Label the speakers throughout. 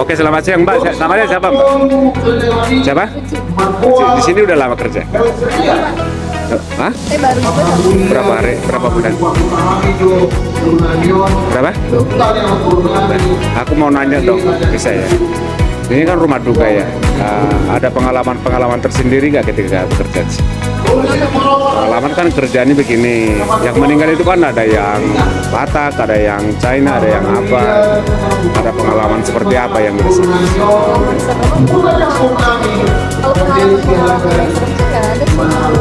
Speaker 1: Oke, selamat siang Mbak. Namanya siapa Mbak? Siapa? Di sini udah lama kerja? Hah?
Speaker 2: Baru juga
Speaker 1: Berapa hari? Berapa bulan? Berapa? Aku mau nanya dong, bisa ya? Ini kan rumah duka ya. Ada pengalaman-pengalaman tersendiri nggak ketika bekerja di sini? Pengalaman kan kerjanya begini. Yang meninggal itu kan ada yang Batak, ada yang China, ada yang apa. Ada pengalaman seperti apa yang bisa?
Speaker 2: kalau pengalaman nggak ada sih.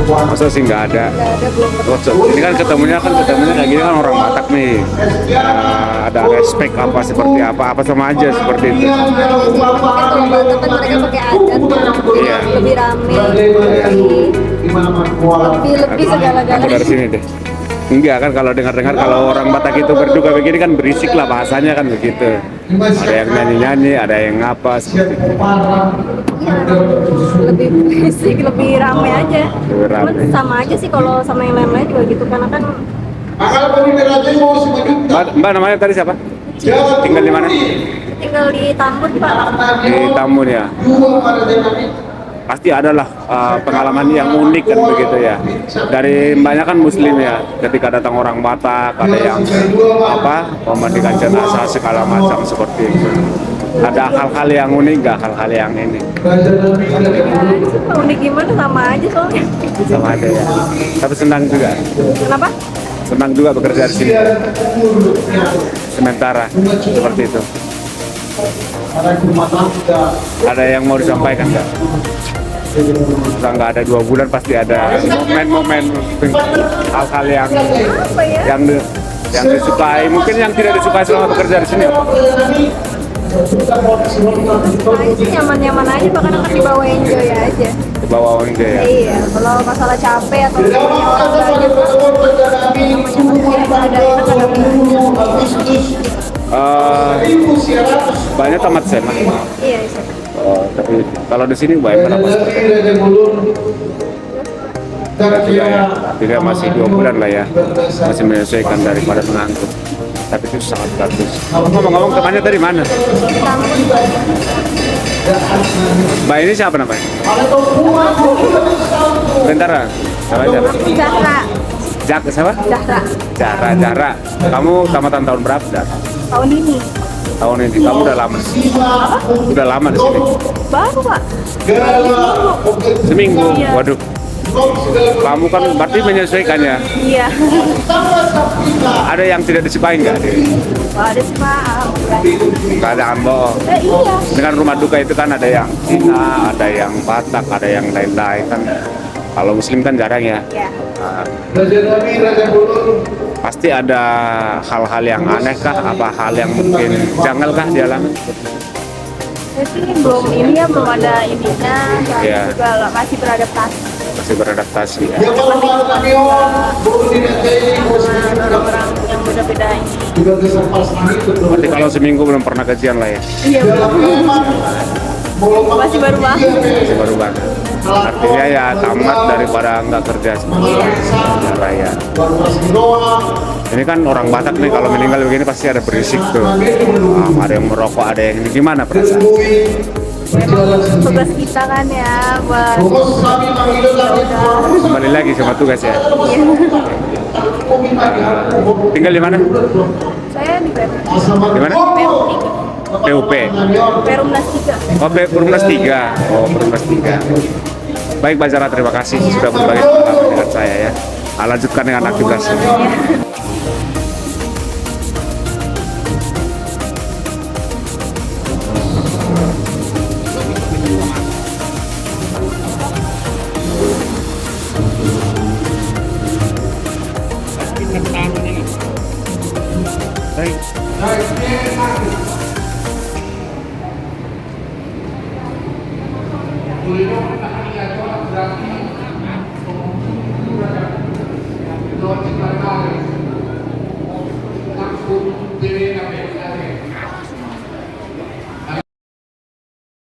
Speaker 1: Masa sih nggak ada?
Speaker 2: Nggak ada, belum pernah.
Speaker 1: Oh, ini kan ketemunya kayak gini kan orang Batak nih. Ada respect apa seperti apa sama aja seperti itu.
Speaker 2: Mungkin kalau Batak kan mereka pakai adat kan,
Speaker 1: Iya.
Speaker 2: lebih rame, lebih
Speaker 1: Aku
Speaker 2: segala-galanya.
Speaker 1: dari sini deh. Enggak kan, kalau dengar-dengar kalau orang Batak itu berduka begini kan berisik lah bahasanya kan begitu. Ada yang nyanyi-nyanyi, ada yang ngapa seperti itu.
Speaker 2: Iya, lebih berisik, lebih rame aja.
Speaker 1: Lebih rame.
Speaker 2: Cuman sama aja sih kalau sama yang lain-lain juga gitu, karena kan
Speaker 1: Mbak namanya tadi siapa? Tinggal di mana?
Speaker 2: tinggal di Tambun Pak.
Speaker 1: Di Tambun ya. Pasti adalah pengalaman yang unik kan begitu ya. Dari banyak kan Muslim ya, ketika datang orang Batak ada yang memandikan jenazah segala macam seperti itu. Ada hal-hal yang unik nggak, hal-hal yang ini?
Speaker 2: Unik gimana, sama aja soalnya.
Speaker 1: Sama aja ya. Tapi senang juga.
Speaker 2: Kenapa?
Speaker 1: Senang juga bekerja di sini. Sementara seperti itu. Ada yang mau disampaikan nggak? Kita nggak ada 2 bulan pasti ada momen-momen hal-hal yang
Speaker 2: Apa ya?
Speaker 1: yang disukai, mungkin yang tidak disukai selama bekerja di sini.
Speaker 2: Nah, sih nyaman-nyaman aja, bahkan akan dibawa enjoy aja.
Speaker 1: Ke bawah ini ya.
Speaker 2: Iya, kalau masalah capek atau punya orang banyak, namanya ada enak ada enggaknya.
Speaker 1: Banyak tamat SMA.
Speaker 2: Iya, iya.
Speaker 1: Tapi kalau di sini banyak berapa? Tidak, masih 2 bulan lah ya, masih menyesuaikan daripada mengangkut. Tapi itu sangat bagus. Ngomong-ngomong, temannya dari mana? Mbak ini siapa namanya? Bentar, siapa?
Speaker 2: Zahra.
Speaker 1: Siapa?
Speaker 2: Zahra.
Speaker 1: Jara. Kamu tamatan tahun berapa?
Speaker 2: Tahun ini.
Speaker 1: Tahun ini. Kamu udah lama? Udah lama di sini?
Speaker 2: Baru Pak.
Speaker 1: Seminggu.
Speaker 2: Iya.
Speaker 1: Waduh. Kamu kan berarti menyesuaikan ya?
Speaker 2: Iya.
Speaker 1: Ada yang tidak disukai nggak?
Speaker 2: Ada sih Pak.
Speaker 1: Keadaan bohong.
Speaker 2: Iya.
Speaker 1: Dengan rumah duka itu kan ada yang Cina, ada yang Batak, ada yang lain-lain kan. Kalau Muslim kan jarang ya.
Speaker 2: Iya.
Speaker 1: Pasti ada hal-hal yang aneh kah? Apa hal yang mungkin janggal kah dialami?
Speaker 2: Jadi belum ini ya, belum ada ininya.
Speaker 1: Iya.
Speaker 2: Juga masih beradaptasi.
Speaker 1: Masih beradaptasi ya.
Speaker 2: Orang-orang yang beda-beda ini.
Speaker 1: Berarti kalau seminggu belum pernah gajian lah ya.
Speaker 2: Iya, belum. Masih baru banget.
Speaker 1: Masih baru banget. Artinya ya tamat daripada nggak kerja sebenarnya raya. Ini kan orang Batak nih, kalau meninggal begini pasti ada berisik tuh. Ada yang merokok, ada yang ini. Gimana perasaan?
Speaker 2: Tugas kita kan ya buat
Speaker 1: Kembali lagi sama tugas ya. Tinggal di mana?
Speaker 2: saya di
Speaker 1: Di mana? PUP.
Speaker 2: Perumnas 3.
Speaker 1: Oh, Perumnas 3. Oh, Perumnas 3. Baik, Mbak Zara, terima kasih sudah berbagi pengalaman dengan saya ya. Lanjutkan dengan aktivitasnya. Baik.